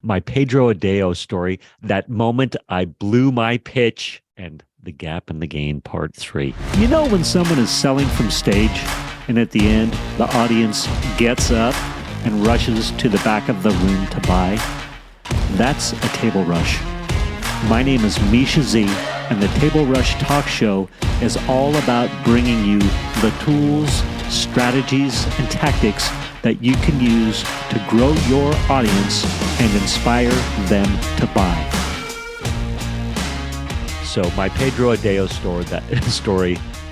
my Pedro Adeo story, that moment I blew my pitch, and the gap and the gain part three. You know when someone is selling from stage and at the end, the audience gets up and rushes to the back of the room to buy? That's a table rush. My name is Misha Z, and the Table Rush Talk Show is all about bringing you the tools, strategies, and tactics that you can use to grow your audience and inspire them to buy. So my Pedro Adeo story,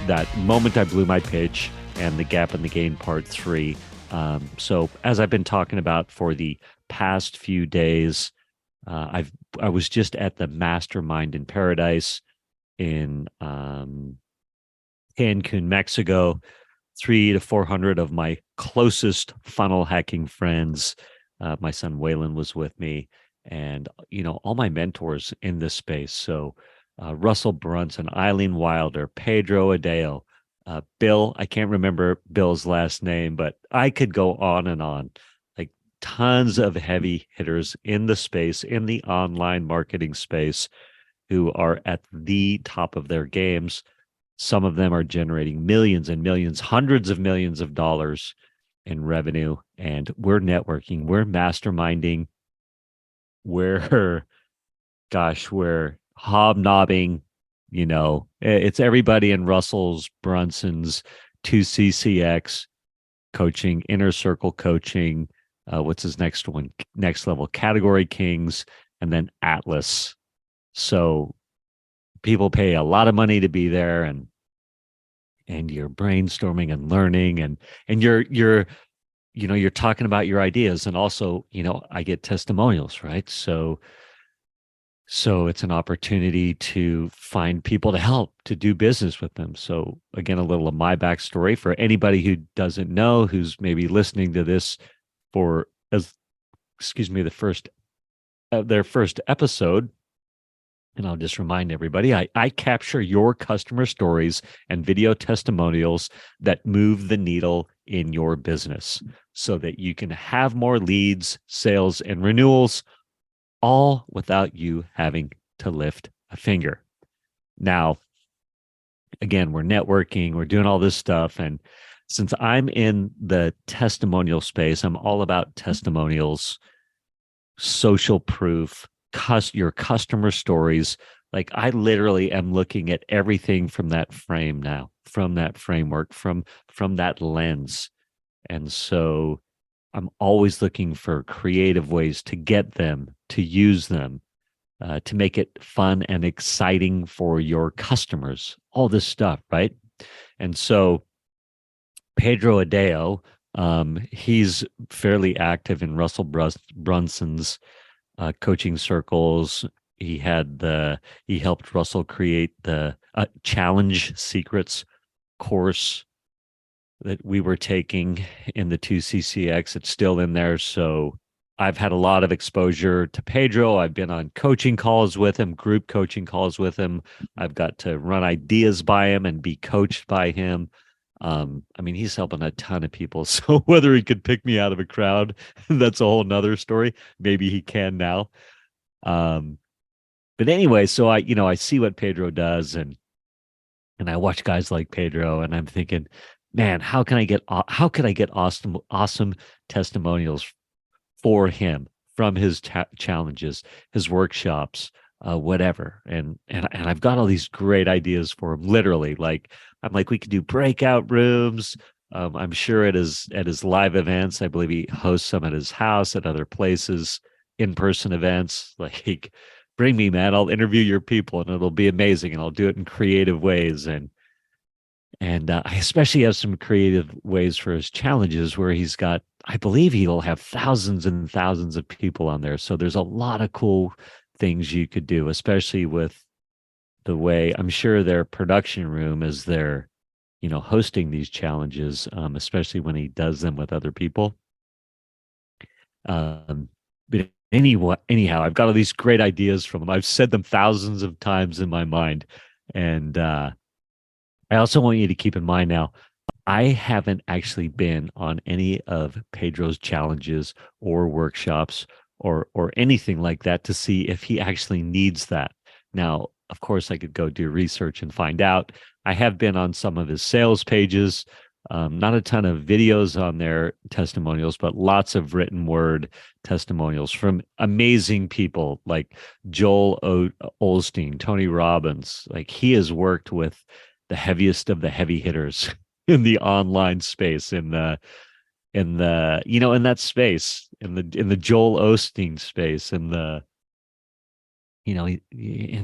that moment I blew my pitch, and the gap and the gain part three. So as I've been talking about for the past few days, I was just at the Mastermind in Paradise in Cancun, Mexico. 300 to 400 of my closest funnel hacking friends. My son Waylon was with me, and all my mentors in this space. So Russel Brunson, Eileen Wilder, Pedro Adeo, Bill. I can't remember Bill's last name, but I could go on and on. Like tons of heavy hitters in the space, in the online marketing space, who are at the top of their games. Some of them are generating millions and millions, hundreds of millions of dollars in revenue. And we're networking, we're masterminding, we're hobnobbing. It's everybody in Russell's Brunson's 2CCX coaching, inner circle coaching. What's his next one? Next level, Category Kings, and then Atlas. So people pay a lot of money to be there, and you're brainstorming and learning, and you're talking about your ideas, and also I get testimonials, right? So it's an opportunity to find people to help, to do business with them. So again, a little of my backstory for anybody who doesn't know, who's maybe listening to this for their first episode. And I'll just remind everybody, I capture your customer stories and video testimonials that move the needle in your business so that you can have more leads, sales, and renewals, all without you having to lift a finger. Now, again, we're networking, we're doing all this stuff. And since I'm in the testimonial space, I'm all about testimonials, social proof, your customer stories. Like I literally am looking at everything from that frame now, from that framework, from that lens. And so I'm always looking for creative ways to get them, to use them, to make it fun and exciting for your customers, all this stuff, right? And so Pedro Adeo, he's fairly active in Russell Brunson's coaching circles. He helped Russell create the Challenge Secrets course that we were taking in the 2CCX. It's still in there. So I've had a lot of exposure to Pedro. I've been on coaching calls with him, group coaching calls with him. I've got to run ideas by him and be coached by him. He's helping a ton of people. So whether he could pick me out of a crowd, that's a whole nother story. Maybe he can now. But anyway, so I see what Pedro does, and I watch guys like Pedro, and I'm thinking, man, how could I get awesome testimonials for him from his challenges, his workshops, whatever. And I've got all these great ideas for him. Literally, I'm like, we could do breakout rooms. I'm sure at his live events, I believe he hosts some at his house, at other places, in-person events. Like, bring me, man. I'll interview your people, and it'll be amazing. And I'll do it in creative ways. And I especially have some creative ways for his challenges where he's got, I believe he'll have thousands and thousands of people on there. So there's a lot of cool things you could do, especially with the way I'm sure their production room is there, hosting these challenges, especially when he does them with other people. But anyhow, I've got all these great ideas from him. I've said them thousands of times in my mind. And I also want you to keep in mind now, I haven't actually been on any of Pedro's challenges or workshops or anything like that to see if he actually needs that. Now, of course, I could go do research and find out. I have been on some of his sales pages, not a ton of videos on their testimonials, but lots of written word testimonials from amazing people like Joel Osteen, Tony Robbins. Like, he has worked with the heaviest of the heavy hitters in the online space, in that space, in the Joel Osteen space, in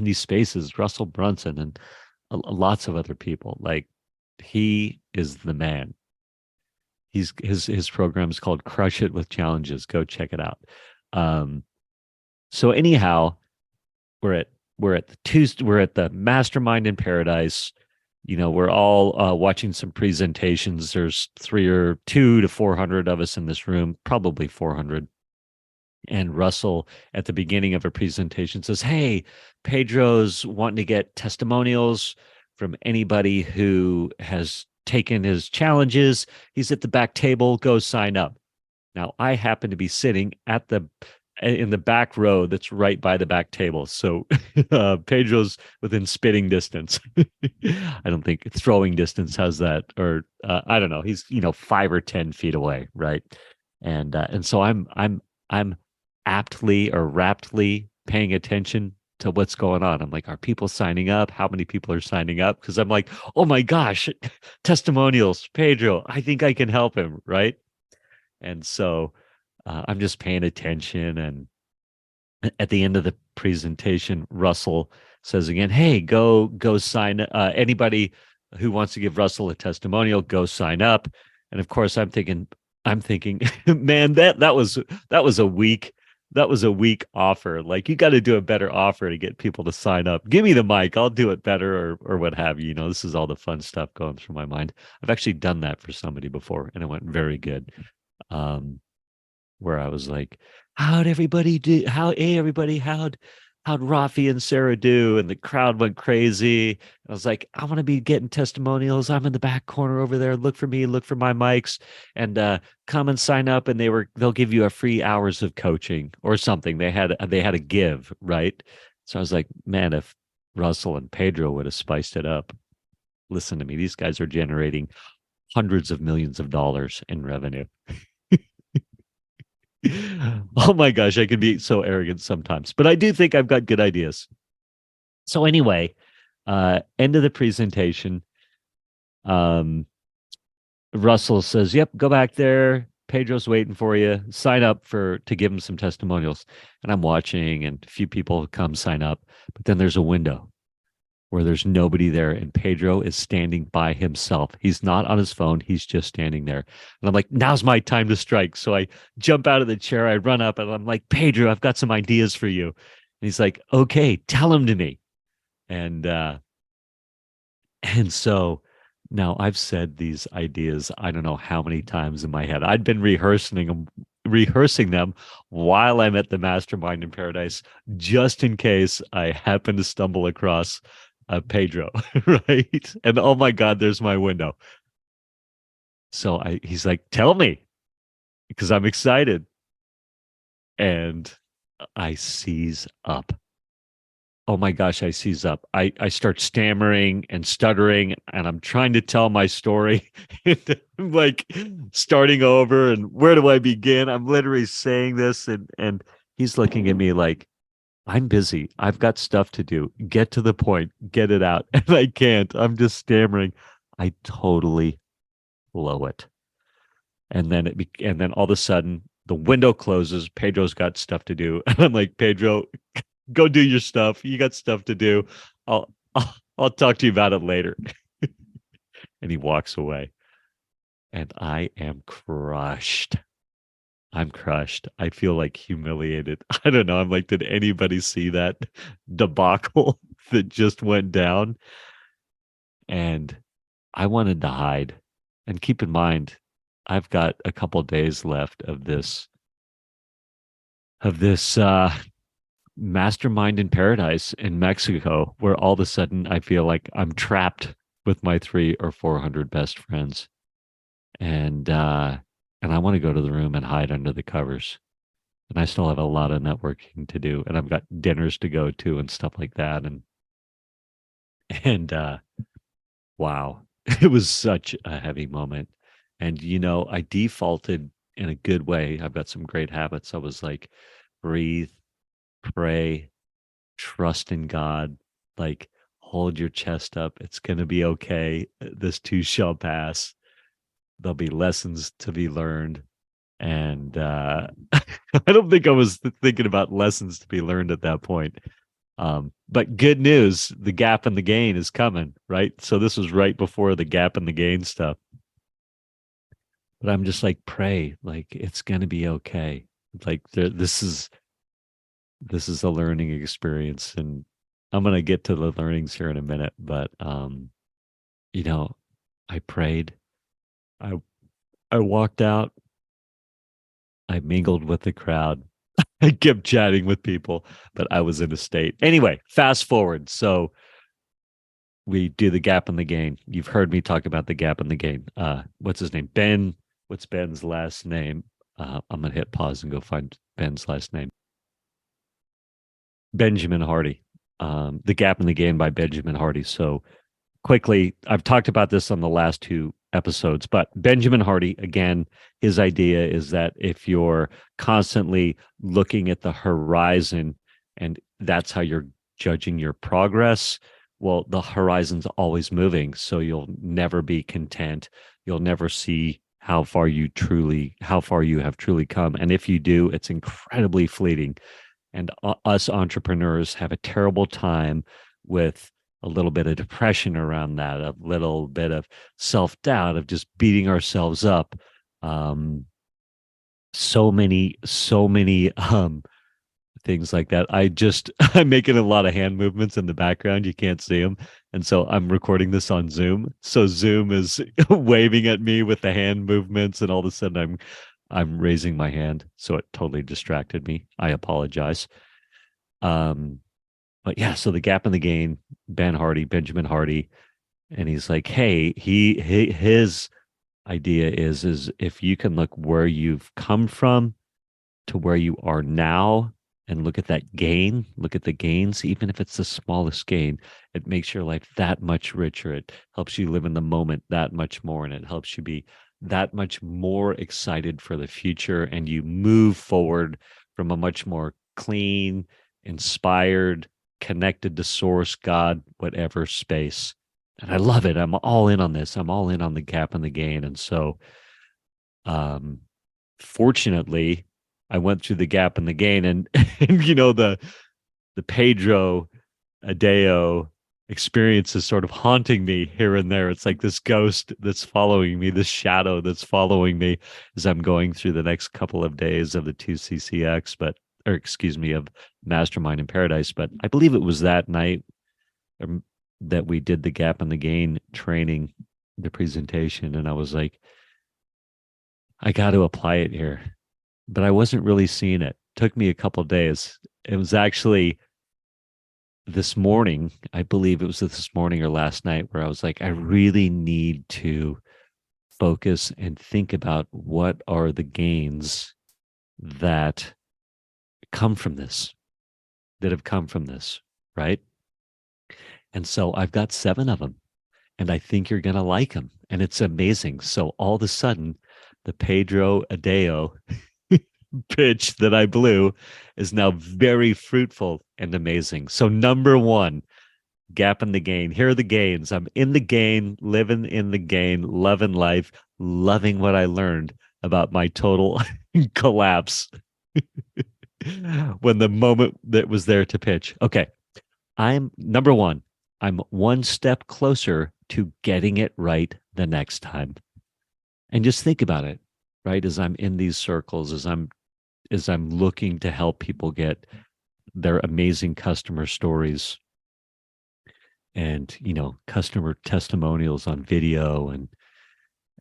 these spaces, Russel Brunson and lots of other people. Like, he is the man. His program is called Crush It with Challenges. Go check it out. So anyhow, we're at the Mastermind in Paradise. We're all watching some presentations. There's 200 to 400 of us in this room, probably 400. And Russell, at the beginning of a presentation, says, "Hey, Pedro's wanting to get testimonials from anybody who has taken his challenges. He's at the back table. Go sign up." Now, I happen to be sitting in the back row that's right by the back table. So Pedro's within spitting distance. I don't think throwing distance has that, or I don't know. He's 5 or 10 feet away, right? And so I'm aptly or raptly paying attention to what's going on. I'm like, are people signing up? How many people are signing up? Because I'm like, oh my gosh, testimonials, Pedro. I think I can help him, right? And so I'm just paying attention. And at the end of the presentation, Russell says again, "Hey, go sign. Anybody who wants to give Russell a testimonial, go sign up." And of course, I'm thinking, man, that was a weak offer. Like, you got to do a better offer to get people to sign up. Give me the mic, I'll do it better, or what have you. This is all the fun stuff going through my mind. I've actually done that for somebody before, and it went very good. Where I was like, "How'd everybody do? Hey everybody, how'd Rafi and Sarah do?" And the crowd went crazy. I was like, "I want to be getting testimonials. I'm in the back corner over there. Look for me. Look for my mics, and come and sign up." And they'll give you a free hours of coaching or something. They had a give, right? So I was like, man, if Russell and Pedro would have spiced it up. Listen to me. These guys are generating hundreds of millions of dollars in revenue. Oh my gosh, I can be so arrogant sometimes, but I do think I've got good ideas. So anyway, end of the presentation. Russell says, "Yep, go back there. Pedro's waiting for you. Sign up to give him some testimonials." And I'm watching, and a few people come sign up, but then there's a window where there's nobody there, and Pedro is standing by himself. He's not on his phone. He's just standing there. And I'm like, now's my time to strike. So I jump out of the chair. I run up, and I'm like, "Pedro, I've got some ideas for you." And he's like, "Okay, tell them to me." And so now I've said these ideas, I don't know how many times in my head. I'd been rehearsing them while I'm at the Mastermind in Paradise, just in case I happen to stumble across Pedro, right? And oh my God, there's my window. So he's like, "Tell me," because I'm excited. And I seize up. Oh my gosh, I seize up. I start stammering and stuttering, and I'm trying to tell my story. I'm like starting over, and where do I begin? I'm literally saying this, and he's looking at me like, "I'm busy. I've got stuff to do. Get to the point. Get it out." And I can't. I'm just stammering. I totally blow it. And then all of a sudden the window closes. Pedro's got stuff to do. And I'm like, "Pedro, go do your stuff. You got stuff to do. I'll talk to you about it later." And he walks away. And I am crushed. I'm crushed. I feel like humiliated. I don't know. I'm like, did anybody see that debacle that just went down? And I wanted to hide. And keep in mind, I've got a couple of days left of this Mastermind in Paradise in Mexico, where all of a sudden I feel like I'm trapped with my 300 or 400 best friends. And I want to go to the room and hide under the covers. And I still have a lot of networking to do, and I've got dinners to go to and stuff like that. And wow, it was such a heavy moment. And I defaulted in a good way. I've got some great habits. I was like, breathe, pray, trust in God, like hold your chest up. It's going to be okay. This too shall pass. There'll be lessons to be learned. And I don't think I was thinking about lessons to be learned at that point. But good news, the gap and the gain is coming, right? So this was right before the gap and the gain stuff. But I'm just like, pray, like it's gonna be okay. Like this is a learning experience, and I'm gonna get to the learnings here in a minute. But you know, I prayed. I I walked out. I mingled with the crowd. I kept chatting with people, but I was in a state. Anyway, fast forward. So we do the gap and the gain. You've heard me talk about the gap and the gain. What's his name? Ben. What's Ben's last name? I'm gonna hit pause and go find Ben's last name. Benjamin Hardy. The Gap and the Gain by Benjamin Hardy. So quickly, I've talked about this on the last two episodes, but Benjamin Hardy, again, his idea is that if you're constantly looking at the horizon and that's how you're judging your progress, well, the horizon's always moving. So you'll never be content. You'll never see how far you have truly come. And if you do, it's incredibly fleeting. And us entrepreneurs have a terrible time with a little bit of depression around that, a little bit of self-doubt, of just beating ourselves up. So many things like that. I'm making a lot of hand movements in the background. You can't see them. And so I'm recording this on Zoom. So Zoom is waving at me with the hand movements, and all of a sudden I'm raising my hand. So it totally distracted me. I apologize. But yeah, so the gap and the gain, Benjamin Hardy, and he's like, hey, his idea is if you can look where you've come from to where you are now and look at that gain, look at the gains, even if it's the smallest gain, it makes your life that much richer. It helps you live in the moment that much more, and it helps you be that much more excited for the future. And you move forward from a much more clean, inspired, connected to source, God, whatever space. And I love it. I'm all in on this. I'm all in on the gap and the gain. And so, um, fortunately, I went through the gap and the gain, and, and the Pedro Adeo experience is sort of haunting me here and there. It's like this ghost that's following me, this shadow that's following me as I'm going through the next couple of days of the 2CCX, or excuse me, of Mastermind in Paradise. But I believe it was that night that we did the gap and the gain training, the presentation, and I was like, I got to apply it here. But I wasn't really seeing it. Took me a couple of days. It was actually this morning, I believe it was this morning or last night, where I was like, I really need to focus and think about what are the gains that come from this, that have come from this, right? And so I've got 7 of them, and I think you're going to like them. And it's amazing. So all of a sudden, the Pedro Adeo pitch that I blew is now very fruitful and amazing. So number 1, gap in the gain. Here are the gains. I'm in the gain, living in the gain, loving life, loving what I learned about my total collapse when the moment that was there to pitch. Okay. I'm number 1. I'm one step closer to getting it right the next time. And just think about it, right? As I'm in these circles, as I'm looking to help people get their amazing customer stories and, customer testimonials on video,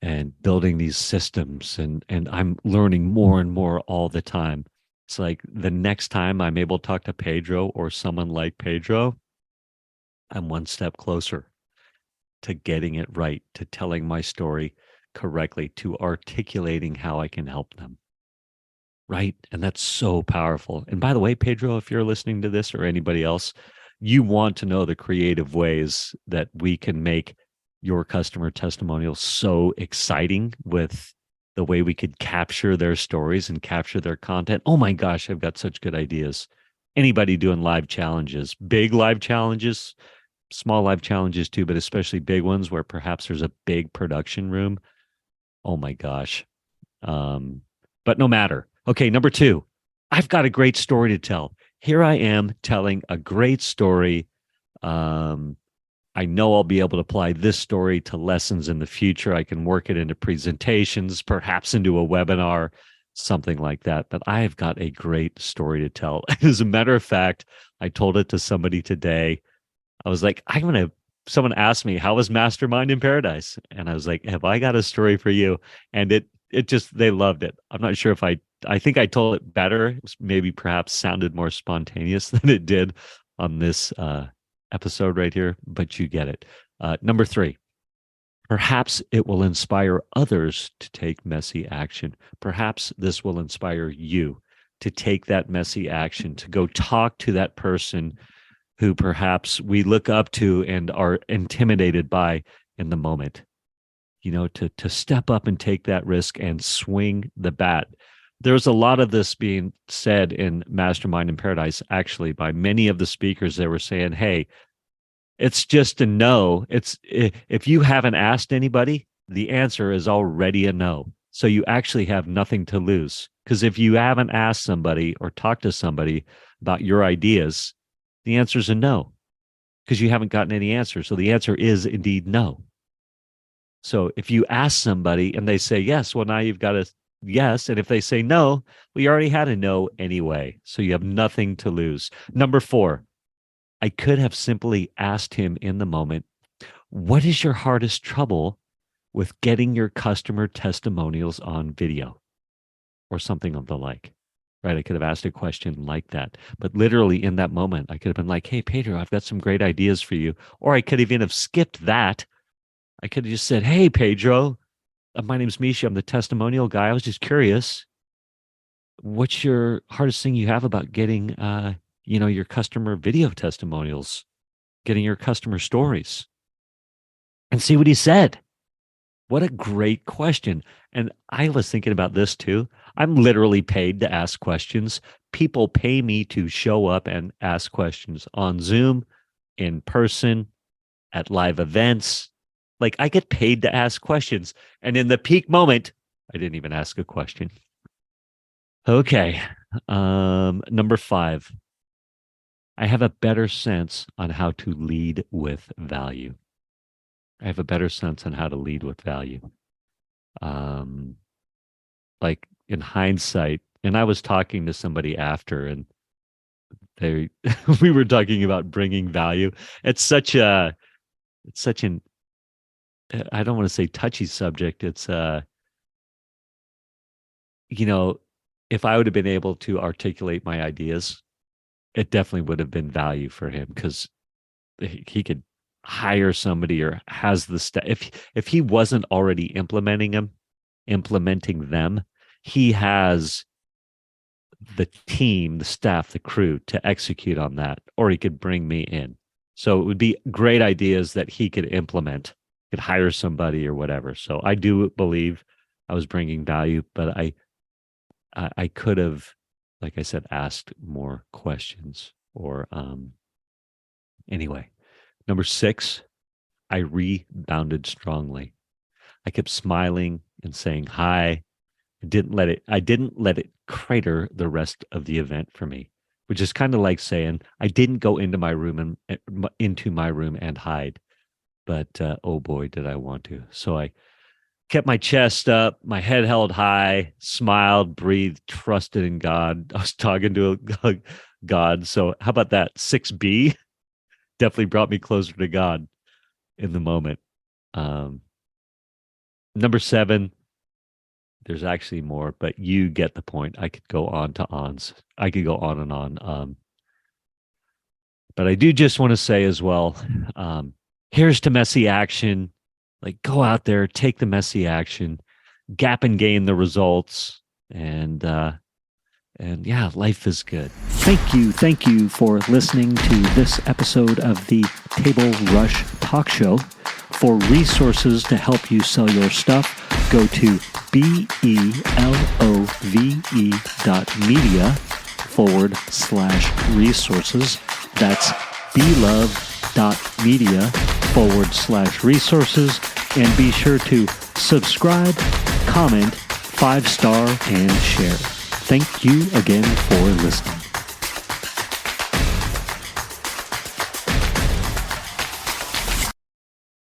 and building these systems, and I'm learning more and more all the time. It's like the next time I'm able to talk to Pedro or someone like Pedro, I'm one step closer to getting it right, to telling my story correctly, to articulating how I can help them. right? And that's so powerful. And by the way, Pedro, if you're listening to this or anybody else, you want to know the creative ways that we can make your customer testimonials so exciting with the way we could capture their stories and capture their content. Oh my gosh, I've got such good ideas. Anybody doing live challenges, big live challenges, small live challenges too, but especially big ones where perhaps there's a big production room. Oh my gosh. Um, but no matter. Okay, number two, I've got a great story to tell. Here I am telling a great story. Um, I know I'll be able to apply this story to lessons in the future. I can work it into presentations, perhaps into a webinar, something like that. But I have got a great story to tell. As a matter of fact, I told it to somebody today. I was like, someone asked me, how was Mastermind in Paradise? And I was like, have I got a story for you? And it just, they loved it. I'm not sure if I think I told it better. It was maybe perhaps sounded more spontaneous than it did on this episode right here, but you get it. Number three, perhaps it will inspire others to take messy action. Perhaps this will inspire you to take that messy action, to go talk to that person who perhaps we look up to and are intimidated by in the moment, to step up and take that risk and swing the bat. There's a lot of this being said in Mastermind in Paradise, actually, by many of the speakers. They were saying, hey, it's just a no. If you haven't asked anybody, the answer is already a no. So you actually have nothing to lose. Because if you haven't asked somebody or talked to somebody about your ideas, the answer is a no, because you haven't gotten any answers. So the answer is indeed no. So if you ask somebody and they say yes, well, now you've got a yes. And if they say no, well, you already had a no anyway. So you have nothing to lose. Number four, I could have simply asked him in the moment, what is your hardest trouble with getting your customer testimonials on video or something of the like? Right? I could have asked a question like that. But literally in that moment, I could have been like, hey, Pedro, I've got some great ideas for you. Or I could even have skipped that. I could have just said, hey, Pedro, my name's Misha. I'm the testimonial guy. I was just curious. What's your hardest thing you have about getting, your customer video testimonials, getting your customer stories? And see what he said. What a great question. And I was thinking about this too. I'm literally paid to ask questions. People pay me to show up and ask questions on Zoom, in person, at live events. Like, I get paid to ask questions. And in the peak moment, I didn't even ask a question. Okay. Number five, I have a better sense on how to lead with value. I have a better sense on how to lead with value. Like in hindsight, and I was talking to somebody after, and we were talking about bringing value. It's such an, I don't want to say touchy subject. It's if I would have been able to articulate my ideas, it definitely would have been value for him, because he could hire somebody or has the staff. If he wasn't already implementing them, he has the team, the staff, the crew to execute on that, or he could bring me in. So it would be great ideas that he could implement, could hire somebody or whatever. So I do believe I was bringing value, but I could have, like I said, asked more questions. Or anyway, number six, I rebounded strongly. I kept smiling and saying hi. I didn't let it crater the rest of the event for me, which is kind of like saying I didn't go into my room and hide, but oh boy, did I want to. So I kept my chest up, my head held high, smiled, breathed, trusted in God. I was talking to a God. So how about that? 6B definitely brought me closer to God in the moment. Number seven, there's actually more, but you get the point. I could go on to ons. I could go on and on. But I do just want to say as well, here's to messy action. Like, go out there, take the messy action, gap and gain the results, and And yeah, life is good. Thank you for listening to this episode of the Table Rush Talk Show. For resources to help you sell your stuff, go to belove.media/resources. That's belove.media/resources. And be sure to subscribe, comment, 5-star, and share. Thank you again for listening.